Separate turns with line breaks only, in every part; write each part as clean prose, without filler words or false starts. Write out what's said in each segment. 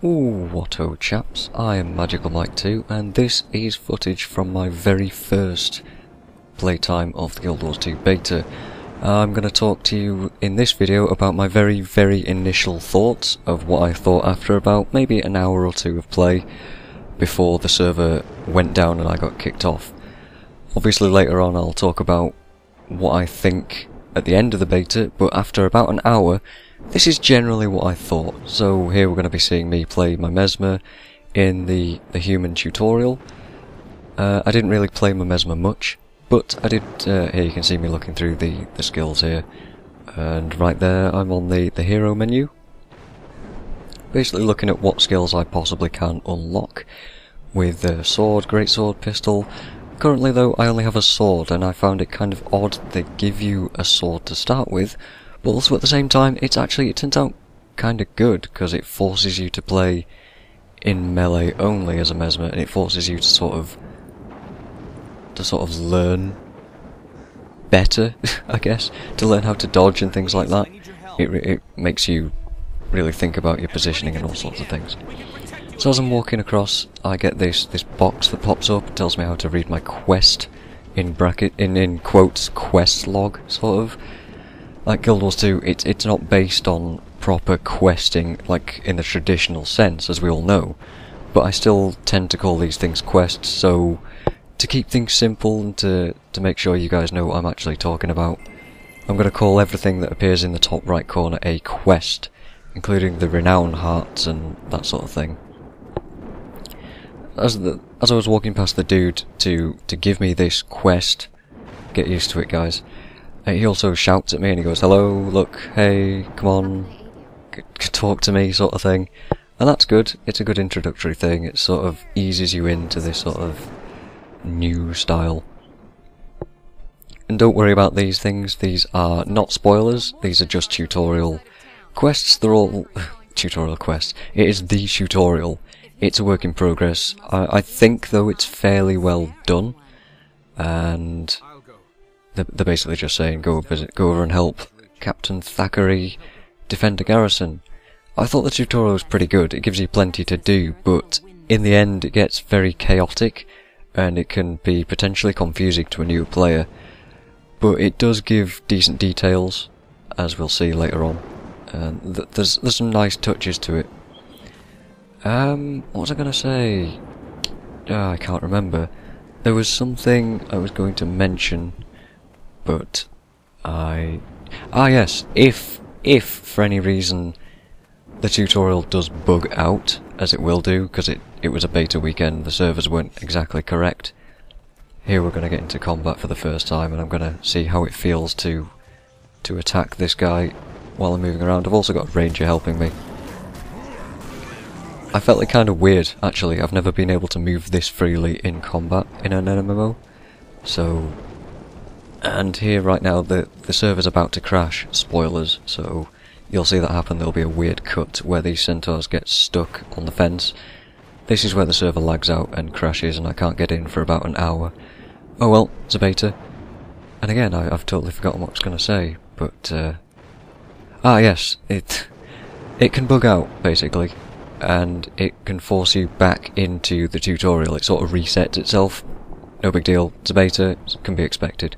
Ooh, whatto chaps, I am Magical Mike 2 and this is footage from my very first playtime of the Guild Wars 2 beta. I'm going to talk to you in this video about my very initial thoughts of what I thought after about maybe an hour or two of play before the server went down and I got kicked off. Obviously later on I'll talk about what I think at the end of the beta, but after about an hour this is generally what I thought. So here we're going to be seeing me play my mesmer in the human tutorial. I didn't really play my mesmer much, but I did, here you can see me looking through the skills here. And right there I'm on the hero menu. Basically looking at what skills I possibly can unlock with the sword, greatsword, pistol. Currently though I only have a sword and I found it kind of odd they give you a sword to start with. But also at the same time, it turns out kind of good, because it forces you to play in melee only as a mesmer, and it forces you to sort of learn better, I guess, to learn how to dodge and things like that. It makes you really think about your positioning and all sorts of things. So as I'm walking across, I get this box that pops up, tells me how to read my quest, in quotes, quest log, sort of. Like Guild Wars 2, it's not based on proper questing, like in the traditional sense, as we all know, but I still tend to call these things quests, so to keep things simple and to make sure you guys know what I'm actually talking about, I'm going to call everything that appears in the top right corner a quest, including the renown hearts and that sort of thing. As I was walking past the dude to give me this quest, get used to it guys, he also shouts at me and he goes, "Hello, look, hey, come on, talk to me," sort of thing. And that's good, it's a good introductory thing, it sort of eases you into this sort of new style. And don't worry about these things, these are not spoilers, these are just tutorial quests, they're all tutorial quests. It is the tutorial, it's a work in progress. I think though it's fairly well done, and they're basically just saying go over and help Captain Thackeray defend a garrison. I thought the tutorial was pretty good, it gives you plenty to do, but in the end it gets very chaotic and it can be potentially confusing to a new player. But it does give decent details, as we'll see later on, and there's some nice touches to it. What was I going to say? I can't remember. There was something I was going to mention, but yes, if for any reason the tutorial does bug out, as it will do, because it was a beta weekend, the servers weren't exactly correct. Here we're going to get into combat for the first time, and I'm going to see how it feels to attack this guy while I'm moving around. I've also got a ranger helping me. I felt it kind of weird, actually. I've never been able to move this freely in combat in an MMO, so... And here right now the server's about to crash, spoilers, so you'll see that happen. There'll be a weird cut where these centaurs get stuck on the fence. This is where the server lags out and crashes and I can't get in for about an hour. Oh well, it's a beta. And again, I've totally forgotten what I was going to say, but yes, it can bug out, basically, and it can force you back into the tutorial. It sort of resets itself. No big deal, it's a beta, it can be expected.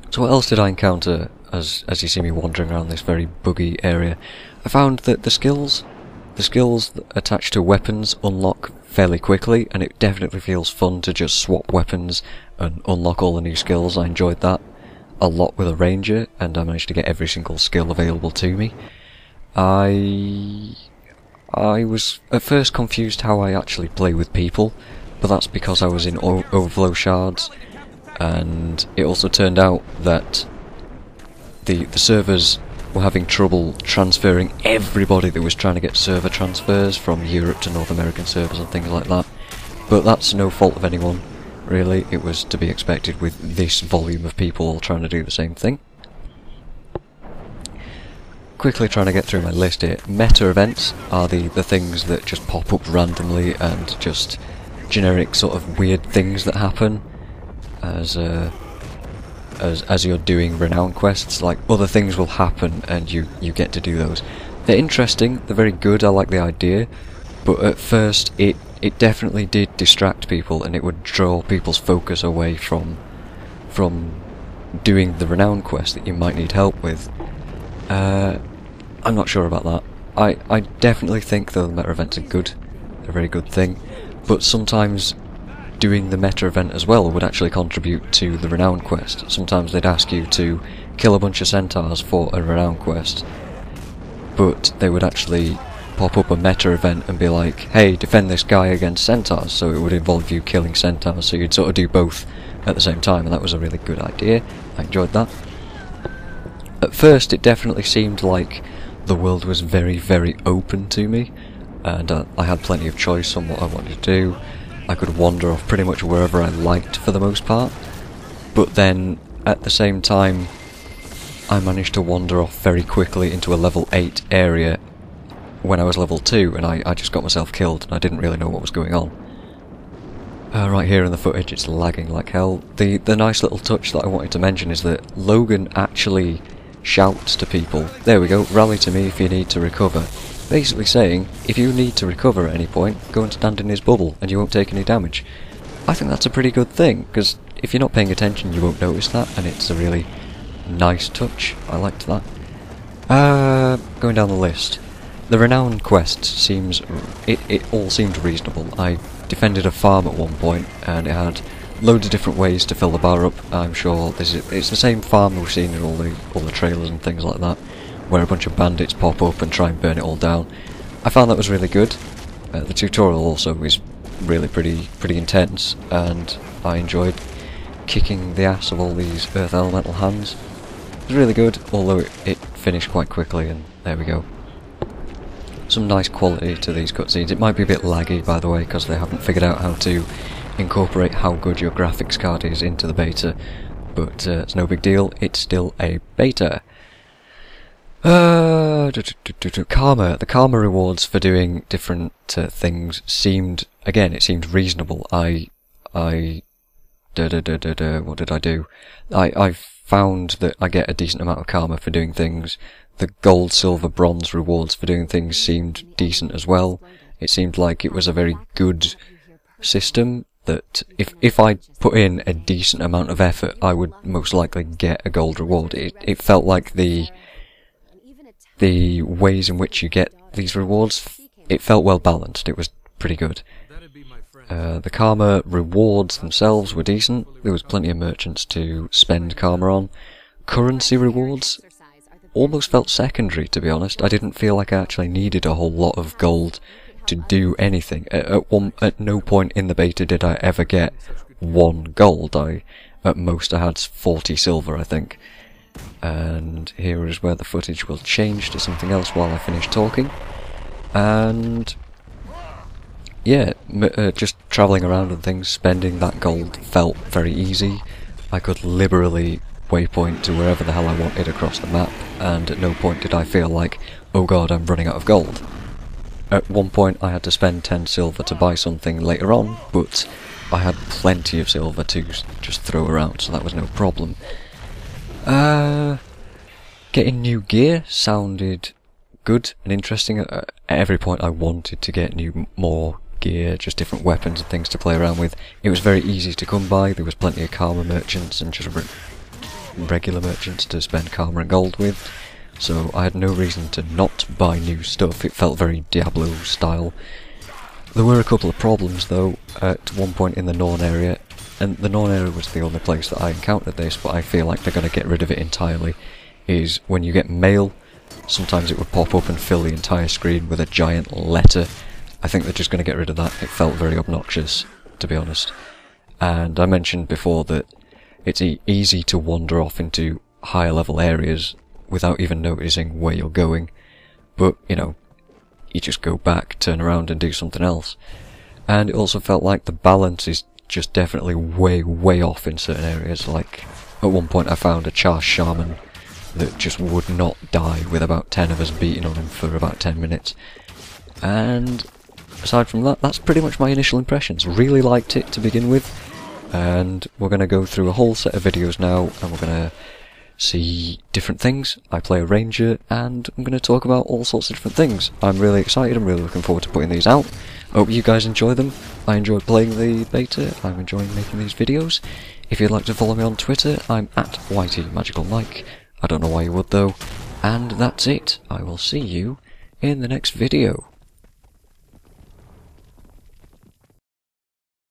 So what else did I encounter as you see me wandering around this very buggy area? I found that the skills attached to weapons unlock fairly quickly, and it definitely feels fun to just swap weapons and unlock all the new skills. I enjoyed that a lot with a ranger, and I managed to get every single skill available to me. I was at first confused how I actually play with people, but that's because I was in overflow shards. And it also turned out that the servers were having trouble transferring everybody that was trying to get server transfers from Europe to North American servers and things like that. But that's no fault of anyone, really. It was to be expected with this volume of people all trying to do the same thing. Quickly trying to get through my list here. Meta events are the things that just pop up randomly and just generic sort of weird things that happen as you're doing renown quests. Like, other things will happen and you get to do those. They're interesting, they're very good, I like the idea, but at first it definitely did distract people, and it would draw people's focus away from doing the renown quest that you might need help with. I'm not sure about that. I definitely think though the meta events are good, they're a very good thing, but sometimes doing the meta event as well would actually contribute to the renown quest. Sometimes they'd ask you to kill a bunch of centaurs for a renown quest, but they would actually pop up a meta event and be like, hey, defend this guy against centaurs, so it would involve you killing centaurs, so you'd sort of do both at the same time, and that was a really good idea. I enjoyed that. At first it definitely seemed like the world was very, very open to me, and I had plenty of choice on what I wanted to do. I could wander off pretty much wherever I liked for the most part, but then at the same time I managed to wander off very quickly into a level 8 area when I was level 2, and I just got myself killed and I didn't really know what was going on. Right here in the footage it's lagging like hell. The nice little touch that I wanted to mention is that Logan actually shouts to people, there we go, rally to me if you need to recover. Basically saying, if you need to recover at any point, go and stand in his bubble and you won't take any damage. I think that's a pretty good thing, because if you're not paying attention you won't notice that, and it's a really nice touch. I liked that. Going down the list. The renown quest seems... it all seemed reasonable. I defended a farm at one point, and it had loads of different ways to fill the bar up. I'm sure it's the same farm we've seen in all the trailers and things like that, where a bunch of bandits pop up and try and burn it all down. I found that was really good. The tutorial also is really pretty intense, and I enjoyed kicking the ass of all these earth elemental hands. It was really good, although it finished quite quickly, and there we go. Some nice quality to these cutscenes. It might be a bit laggy, by the way, because they haven't figured out how to incorporate how good your graphics card is into the beta, but it's no big deal, it's still a beta. Karma. The karma rewards for doing different things seemed, again, it seemed reasonable. What did I do? I found that I get a decent amount of karma for doing things. The gold, silver, bronze rewards for doing things seemed decent as well. It seemed like it was a very good system, that if I put in a decent amount of effort, I would most likely get a gold reward. It felt like the ways in which you get these rewards, it felt well balanced. It was pretty good. The karma rewards themselves were decent. There was plenty of merchants to spend karma on. Currency rewards almost felt secondary, to be honest. I didn't feel like I actually needed a whole lot of gold to do anything. At no point in the beta did I ever get 1 gold. At most I had 40 silver, I think. And here is where the footage will change to something else while I finish talking. And yeah, just travelling around and things, spending that gold felt very easy. I could liberally waypoint to wherever the hell I wanted across the map, and at no point did I feel like, oh god, I'm running out of gold. At one point I had to spend 10 silver to buy something later on, but I had plenty of silver to just throw around, so that was no problem. Getting new gear sounded good and interesting. At every point I wanted to get more gear, just different weapons and things to play around with. It was very easy to come by. There was plenty of karma merchants and just regular merchants to spend karma and gold with, so I had no reason to not buy new stuff. It felt very Diablo style. There were a couple of problems though at one point in the Norn area, and the Norn area was the only place that I encountered this, but I feel like they're going to get rid of it entirely, is when you get mail, sometimes it would pop up and fill the entire screen with a giant letter. I think they're just going to get rid of that. It felt very obnoxious, to be honest. And I mentioned before that it's easy to wander off into higher level areas without even noticing where you're going, but, you know, you just go back, turn around and do something else. And it also felt like the balance is just definitely way off in certain areas. Like, at one point I found a charged shaman that just would not die with about 10 of us beating on him for about 10 minutes. And aside from that, that's pretty much my initial impressions. Really liked it to begin with, and we're going to go through a whole set of videos now, and we're going to see different things. I play a ranger, and I'm going to talk about all sorts of different things. I'm really excited, I'm really looking forward to putting these out. I hope you guys enjoy them. I enjoyed playing the beta, I'm enjoying making these videos. If you'd like to follow me on Twitter, I'm at YTMagicalMike. I don't know why you would though. And that's it. I will see you in the next video.